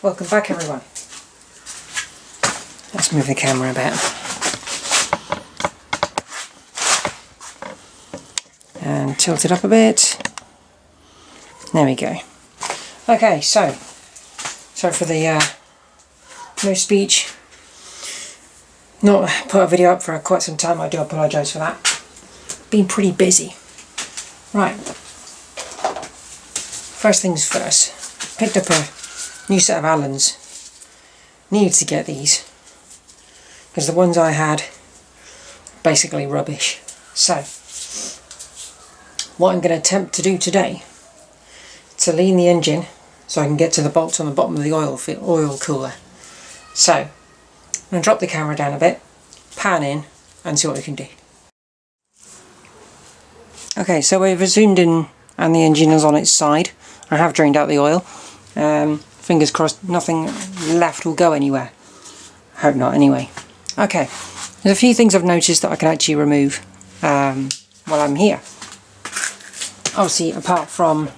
Welcome back everyone. Let's move the camera about. And tilt it up a bit. There we go. Okay, so for the no speech. Not put a video up for quite some time, I do apologise for that. Been pretty busy. Right. First things first. Picked up a new set of Allens. Needed to get these because the ones I had basically rubbish. So what I'm going to attempt to do today to lean the engine so I can get to the bolts on the bottom of the oil cooler. So I'm going to drop the camera down a bit, pan in and see what we can do. Okay, so we've zoomed in and the engine is on its side. I have drained out the oil. Fingers crossed nothing left will go anywhere. Hope not anyway. Okay, there's a few things I've noticed that I can actually remove while I'm here. Obviously, apart from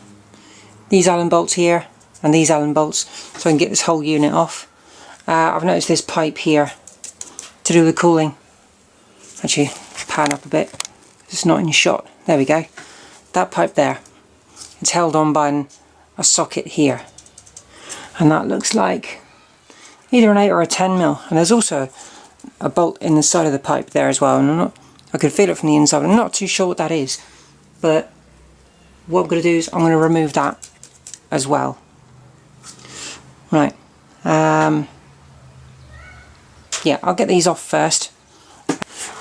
these Allen bolts here and these Allen bolts, so I can get this whole unit off. I've noticed this pipe here to do with cooling. Actually, pan up a bit. It's not in shot. There we go. That pipe there. It's held on by a socket here. And that looks like either an 8 or a 10mm. And there's also a bolt in the side of the pipe there as well. And I could feel it from the inside. I'm not too sure what that is. But what I'm going to do is I'm going to remove that as well. Right. Yeah, I'll get these off first.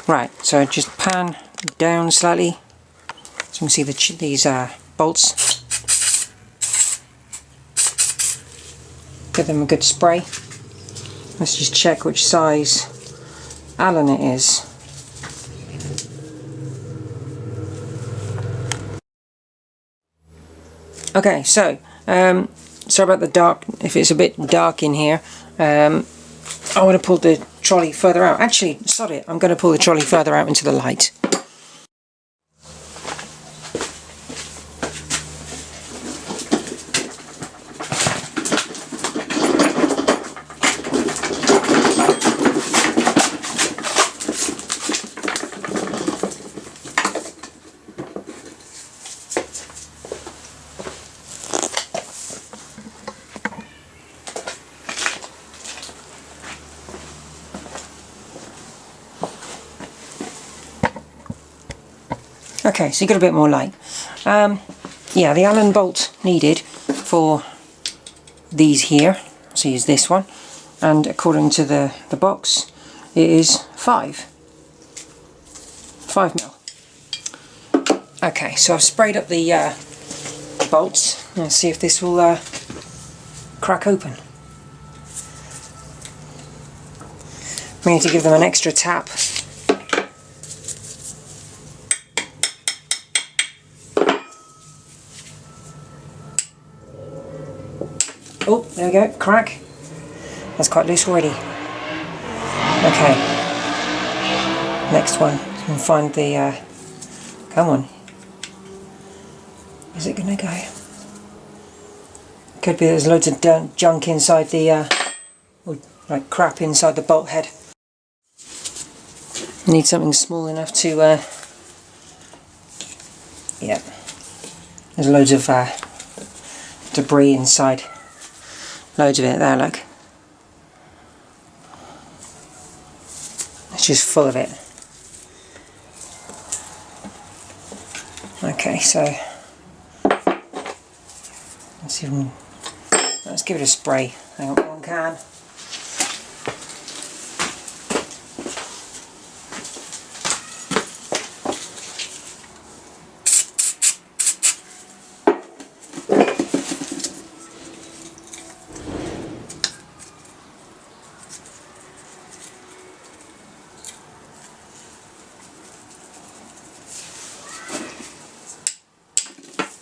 Right, so just pan down slightly. So you can see these bolts. Give them a good spray. Let's just check which size Allen it is. Okay, so sorry about the dark, if it's a bit dark in here. I want to pull the trolley further out. Actually, sorry, I'm going to pull the trolley further out into the light. Okay, so you got a bit more light. Yeah, the Allen bolt needed for these here, so use this one, and according to the box, it is 5mm. Okay, so I've sprayed up the bolts. Let's see if this will crack open. We need to give them an extra tap. Oh, there we go, crack. That's quite loose already. Okay. Next one. You can find the, come on. Is it gonna go? Could be there's loads of junk inside the, like crap inside the bolt head. Need something small enough to, yeah. There's loads of debris inside. Loads of it there, look. It's just full of it. Okay, so let's give it a spray. Hang on, one can.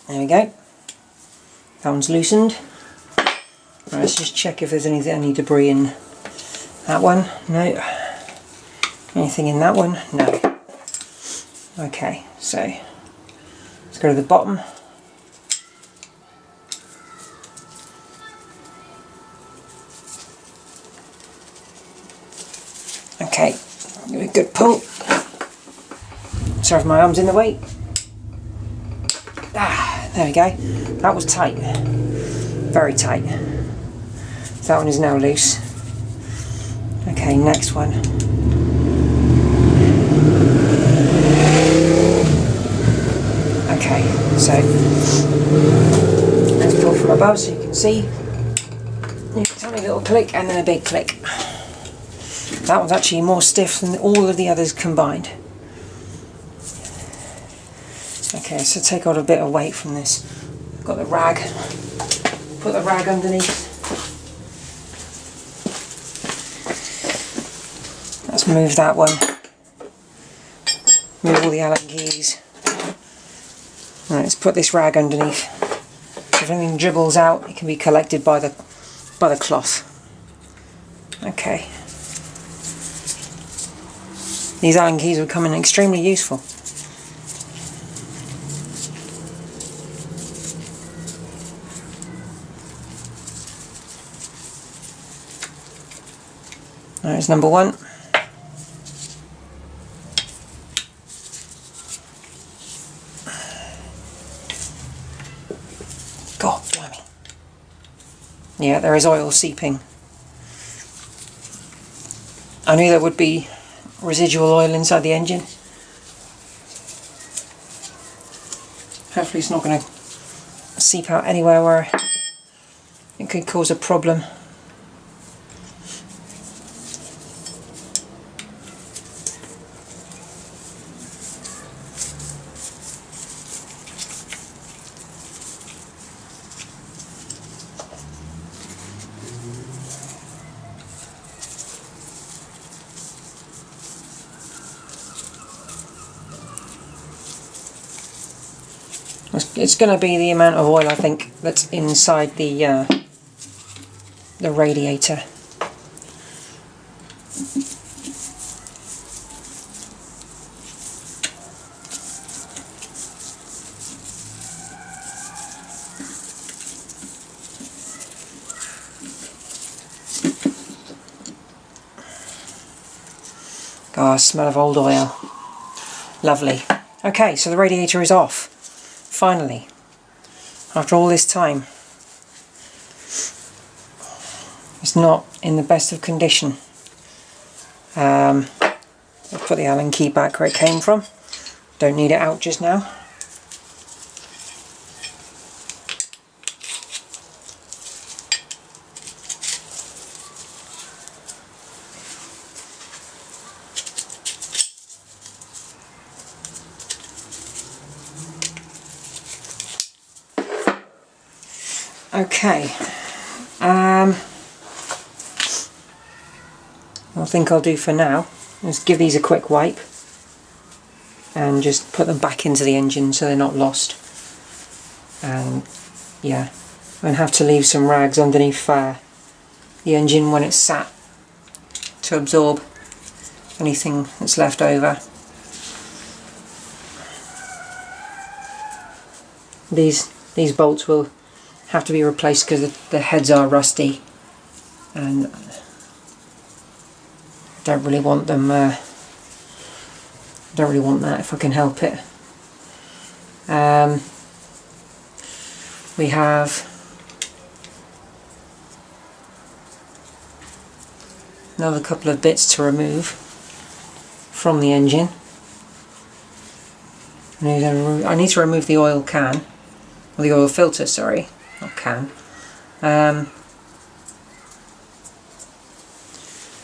There we go. That one's loosened. Right, let's just check if there's any debris in that one. No. Anything in that one? No. Okay, so let's go to the bottom. Okay, give it a good pull. Sorry if my arm's in the way. Ah, there we go. That was tight. Very tight. So that one is now loose. Okay, next one. Okay, so let's pull from above so you can see. A tiny little click and then a big click. That one's actually more stiff than all of the others combined. Okay, so take out a bit of weight from this. I've got the rag. Put the rag underneath. Let's move that one. Move all the Allen keys. Right, let's put this rag underneath. If anything dribbles out, it can be collected by the cloth. Okay. These Allen keys will come in extremely useful. There's number one. God blimey. Yeah, there is oil seeping. I knew there would be residual oil inside the engine. Hopefully it's not going to seep out anywhere where it could cause a problem. It's going to be the amount of oil I think that's inside the radiator. Oh, smell of old oil. Lovely. Okay, so the radiator is off. Finally, after all this time. It's not in the best of condition. I'll put the Allen key back where it came from. Don't need it out just now. Okay, what I think I'll do for now is give these a quick wipe and just put them back into the engine so they're not lost. And yeah, I'm going to have to leave some rags underneath the engine when it's sat to absorb anything that's left over. These bolts will have to be replaced because the heads are rusty, and I don't really want them. Don't really want that if I can help it. We have another couple of bits to remove from the engine. I need to remove the oil can, or the oil filter, sorry. Not can. Let's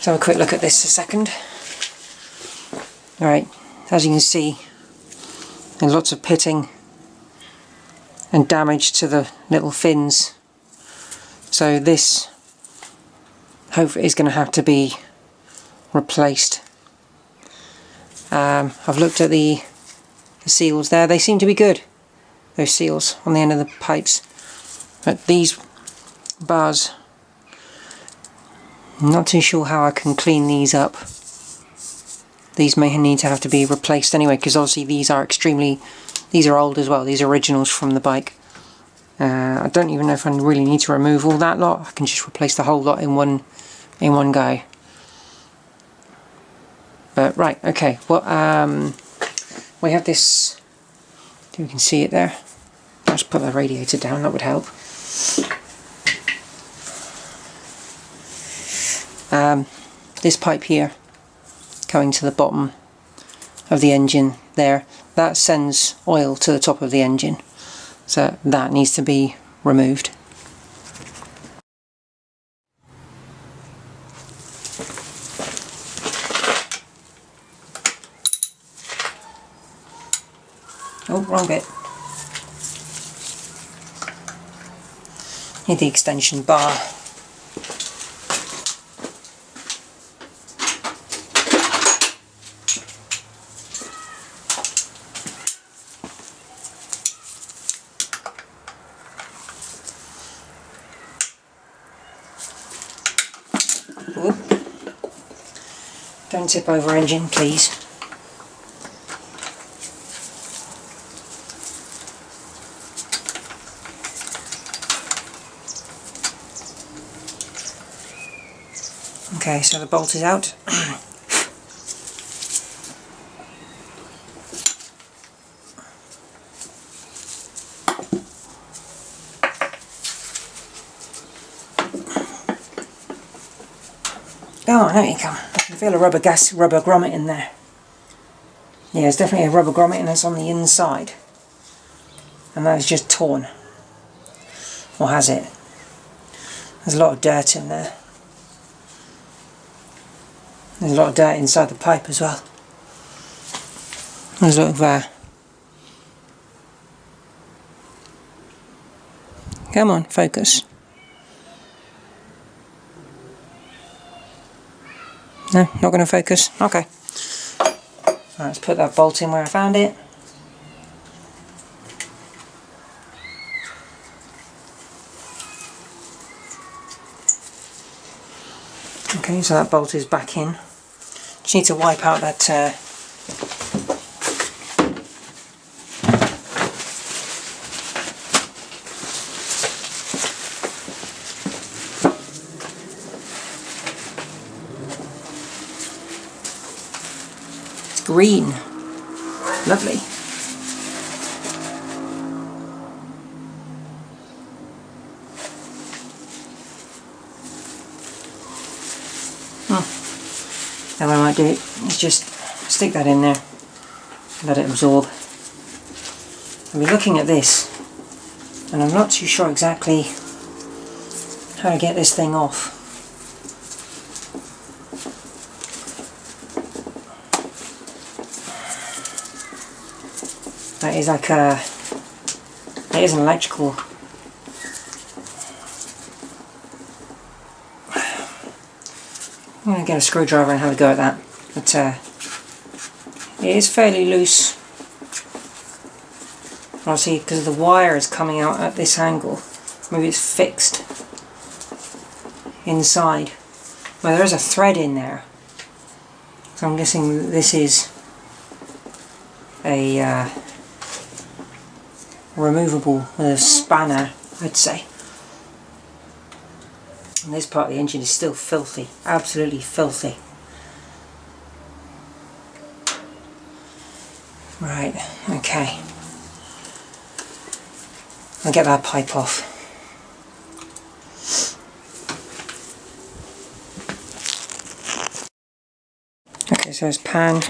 have a quick look at this a second. Alright, as you can see, there's lots of pitting and damage to the little fins. So this hopefully is going to have to be replaced. I've looked at the seals there, they seem to be good. Those seals on the end of the pipes. But these bars, I'm not too sure how I can clean these up. These may need to have to be replaced anyway, because obviously these are old as well. These are originals from the bike. I don't even know if I really need to remove all that lot. I can just replace the whole lot in one go. But right, okay. Well, we have this. You can see it there. I'll just put the radiator down. That would help. This pipe here, going to the bottom of the engine there, that sends oil to the top of the engine. So that needs to be removed. Oh, wrong bit. Need the extension bar. Whoop. Don't tip over engine, please. Okay, so the bolt is out. Oh, there you come. I can feel a rubber grommet in there. Yeah, there's definitely a rubber grommet and it's on the inside. And that is just torn. Or has it? There's a lot of dirt in there. There's a lot of dirt inside the pipe as well. There's a lot of come on, focus. No, not going to focus? Okay. Right, let's put that bolt in where I found it. Okay, so that bolt is back in. Just need to wipe out that it's green. Lovely. Now what I might do is just stick that in there, let it absorb. I'll be looking at this, and I'm not too sure exactly how to get this thing off. That is like a, it is an electrical. I'm going to get a screwdriver and have a go at that, but it is fairly loose. Obviously, because the wire is coming out at this angle, maybe it's fixed inside. Well, there is a thread in there, so I'm guessing this is a removable with a spanner, I'd say. And this part of the engine is still filthy, absolutely filthy. Right, okay. I'll get that pipe off. Okay, so it's pan. So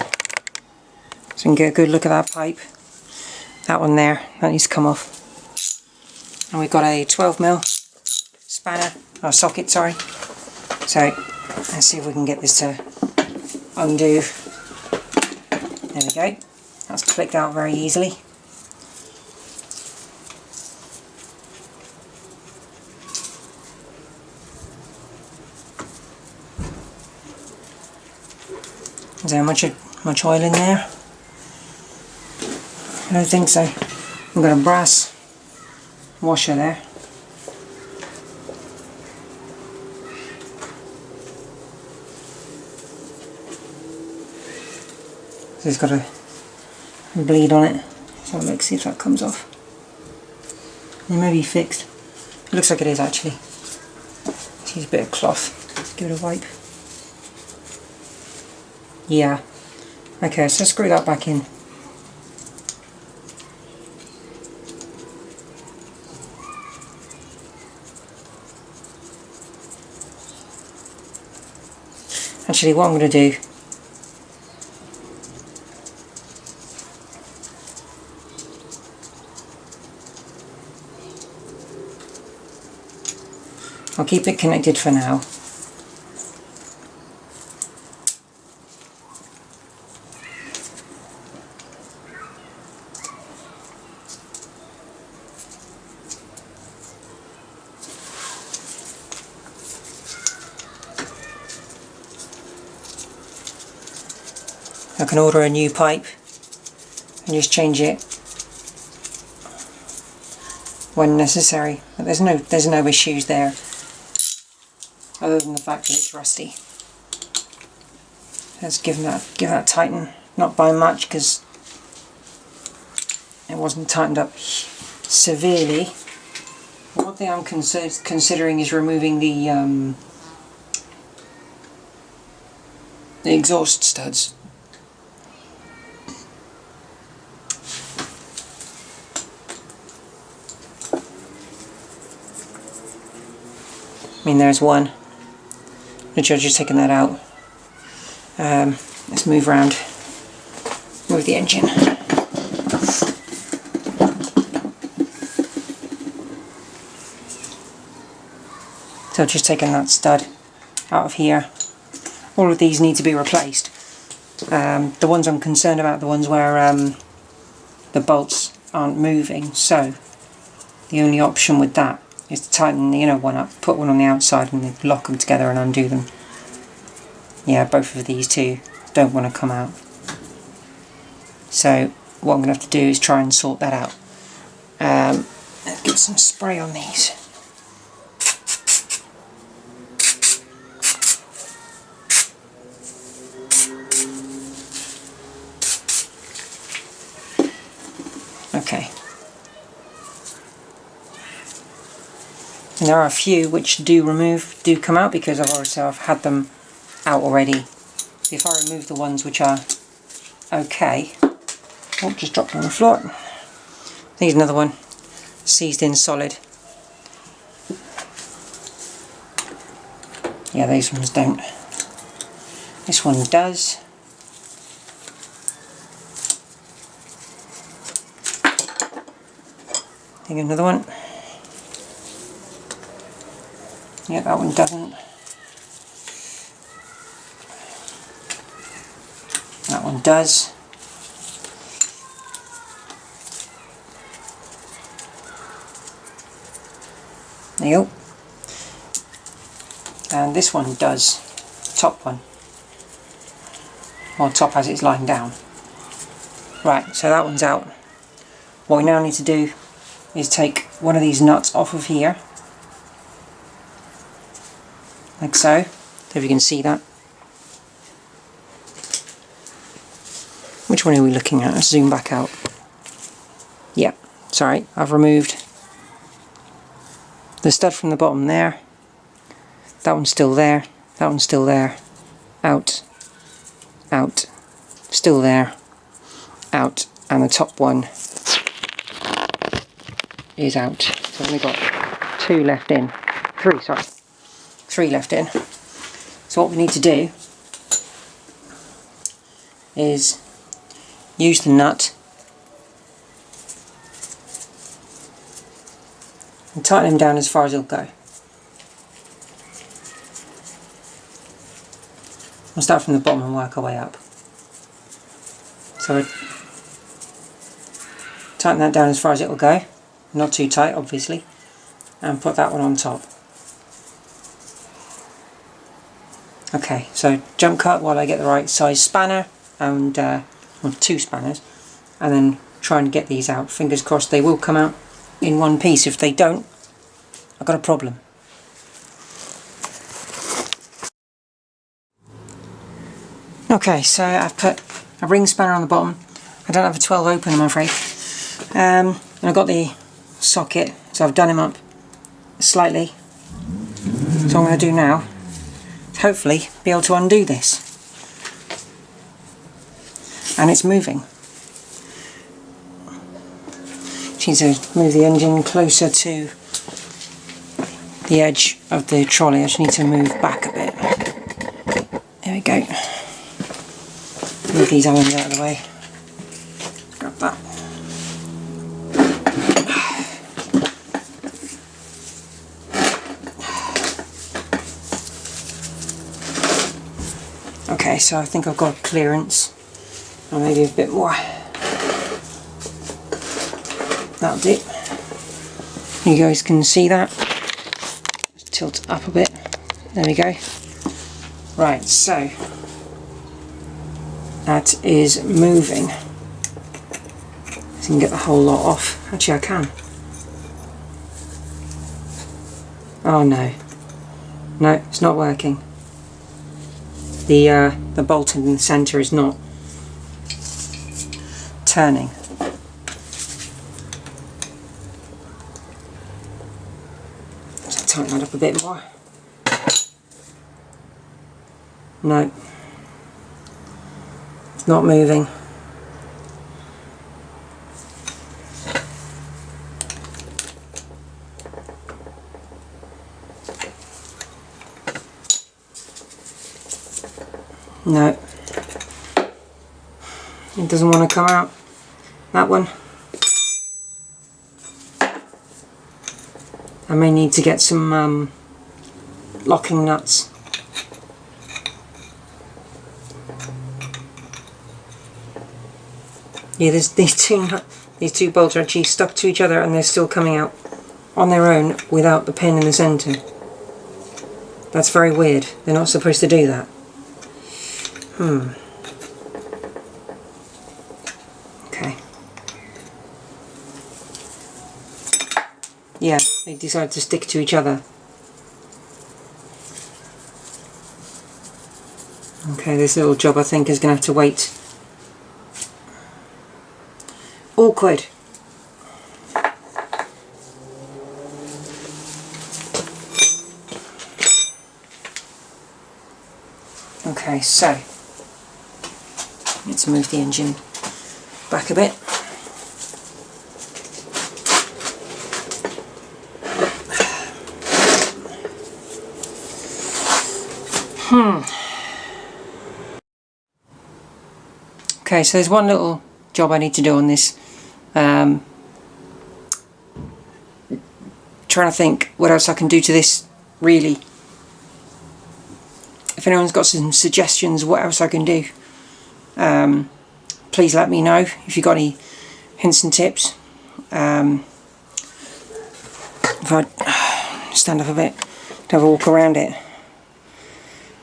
you can get a good look at that pipe. That one there, that needs to come off. And we've got a 12mm spanner. Oh, socket, sorry. So let's see if we can get this to undo. There we go. That's clicked out very easily. Is there much oil in there? I don't think so. We've got a brass washer there. It's got a bleed on it, so let's see if that comes off. It may be fixed. It looks like it is actually. Let's use a bit of cloth. Give it a wipe. Yeah, Okay, so screw that back in. Actually, what I'm going to do, I'll keep it connected for now. I can order a new pipe and just change it when necessary. But there's no issues there, other than the fact that it's rusty. Let's give that a tighten, not by much because it wasn't tightened up severely. One thing I'm considering is removing the exhaust studs. I mean, there's one. The judge has taken that out. Let's move around. Move the engine. So I've just taken that stud out of here. All of these need to be replaced. The ones I'm concerned about are the ones where the bolts aren't moving. So the only option with that is to tighten the inner one up, put one on the outside and then lock them together and undo them. Yeah, both of these two don't want to come out. So what I'm going to have to do is try and sort that out. Let's get some spray on these. Okay. And there are a few which do come out because I've had them out already. If I remove the ones which are okay, oh, just dropped on the floor. Here's another one, seized in solid. Yeah, these ones don't. This one does. Take another one. Yeah, that one doesn't. That one does. There you go. And this one does. Top one. Well, top as it's lying down. Right, so that one's out. What we now need to do is take one of these nuts off of here. Like so. So if you can see that. Which one are we looking at? Let's zoom back out. Yeah, sorry, I've removed the stud from the bottom there. That one's still there. That one's still there. Out. Out. Still there. Out. And the top one is out. So I've only got two left in. Three, sorry. Three left in. So what we need to do is use the nut and tighten him down as far as it'll go. We'll start from the bottom and work our way up. So tighten that down as far as it will go, not too tight obviously, and put that one on top. Okay, so jump cut while I get the right size spanner and well, two spanners, and then try and get these out. Fingers crossed they will come out in one piece. If they don't, I've got a problem. Okay, so I've put a ring spanner on the bottom. I don't have a 12 open, I'm afraid. And I've got the socket, so I've done him up slightly. So what I'm going to do now, hopefully be able to undo this. and it's moving. Just need to move the engine closer to the edge of the trolley. I just need to move back a bit. There we go. Move these Allens out of the way. Grab that. Okay, so I think I've got clearance, or maybe a bit more. That'll do. You guys can see that. Just tilt it up a bit. There we go. Right, so that is moving. So you can get the whole lot off. Actually, I can. Oh no. No, it's not working. The bolt in the centre is not turning. Just tighten that up a bit more. No, it's not moving. No, it doesn't want to come out. That one. I may need to get some locking nuts. Yeah, there's these two bolts are actually stuck to each other, and they're still coming out on their own without the pin in the centre. That's very weird. They're not supposed to do that. Okay. Yeah, they decided to stick to each other. Okay, this little job I think is going to have to wait. Awkward. Okay, so let's move the engine back a bit. Okay, so there's one little job I need to do on this. Trying to think what else I can do to this, really. If anyone's got some suggestions what else I can do, please let me know if you've got any hints and tips. If I stand up a bit to have a walk around it.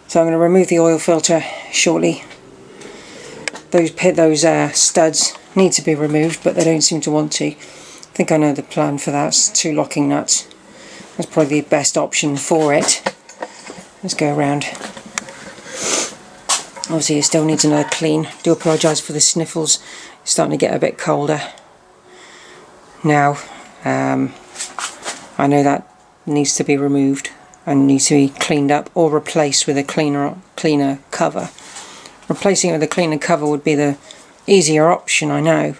So I'm going to remove the oil filter shortly. Those studs need to be removed, but they don't seem to want to. I think I know the plan for that. It's 2 locking nuts. That's probably the best option for it. Let's go around. Obviously it still needs another clean. Do apologise for the sniffles. It's starting to get a bit colder now. I know that needs to be removed and needs to be cleaned up or replaced with a cleaner cover. Replacing it with a cleaner cover would be the easier option, I know.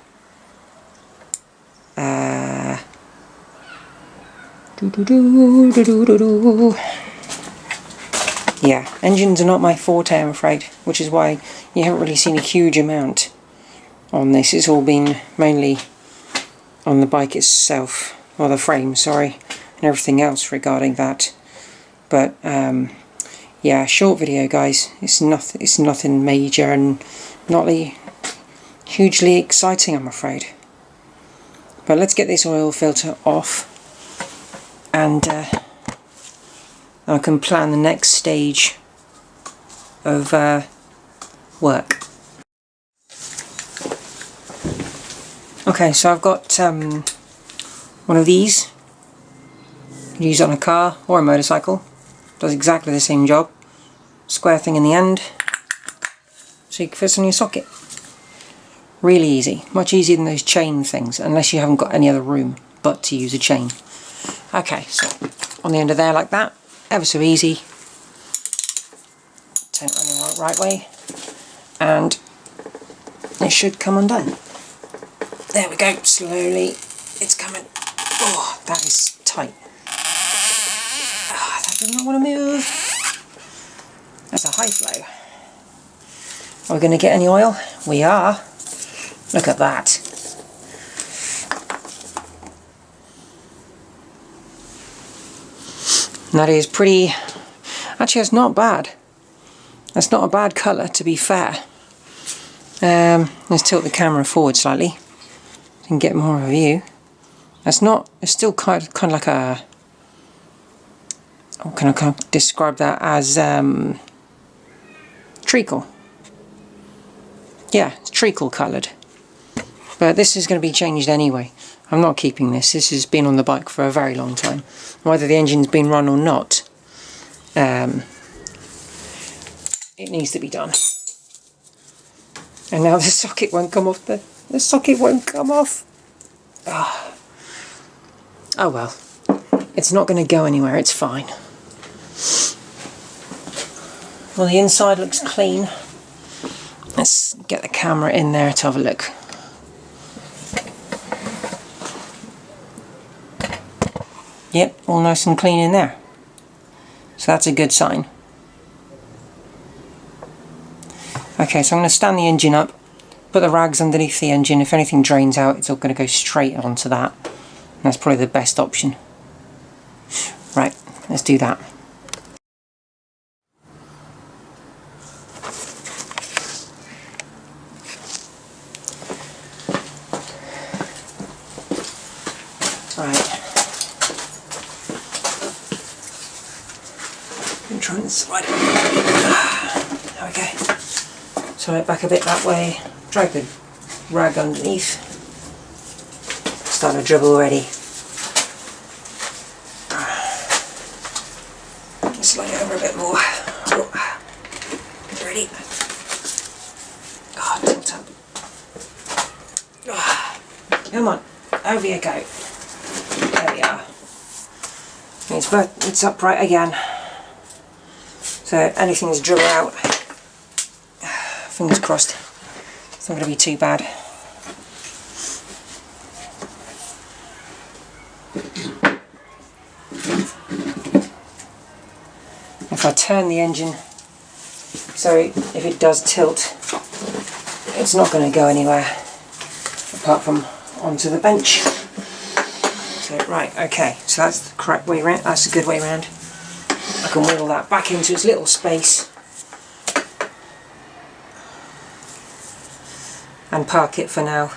Yeah, engines are not my forte, I'm afraid, which is why you haven't really seen a huge amount on this. It's all been mainly on the bike itself, or the frame, sorry, and everything else regarding that. But yeah, short video, guys. It's nothing major and not hugely exciting, I'm afraid. But let's get this oil filter off, and I can plan the next stage of work. Okay, so I've got one of these. You can use it on a car or a motorcycle. Does exactly the same job. Square thing in the end, so you can fit on your socket. Really easy, much easier than those chain things, unless you haven't got any other room but to use a chain. Okay, so on the end of there like that, ever so easy. Turn it around the right way, and it should come undone. There we go, slowly, it's coming. Oh, that is tight. That does not want to move. That's a high flow. Are we going to get any oil? We are. Look at that. That is pretty... Actually, it's not bad. That's not a bad colour, to be fair. Let's tilt the camera forward slightly so you can get more of a view. That's not... It's still kind of like a... How can I describe that as treacle? Yeah, it's treacle coloured. But this is going to be changed anyway. I'm not keeping this. This has been on the bike for a very long time. Whether the engine's been run or not, it needs to be done. And now the socket won't come off. The socket won't come off. Oh well. It's not going to go anywhere. It's fine. Well, the inside looks clean. Let's get the camera in there to have a look. Yep, all nice and clean in there. So that's a good sign. Okay, so I'm going to stand the engine up, put the rags underneath the engine. If anything drains out, it's all going to go straight onto that. And that's probably the best option. Right, let's do that. Right. I'm trying to slide it. There we go. Turn it back a bit that way. Drag the rag underneath. Starting to dribble already. Slide it over a bit more. Oh. Ready? Oh, tilt up. Oh. Come on, over you go. There we are. It's upright again. So anything's dribble out. Fingers crossed. It's not going to be too bad. If I turn the engine, so if it does tilt, it's not going to go anywhere apart from onto the bench. So right, okay, so that's the correct way round. That's a good way round. I can wheel that back into its little space and park it for now.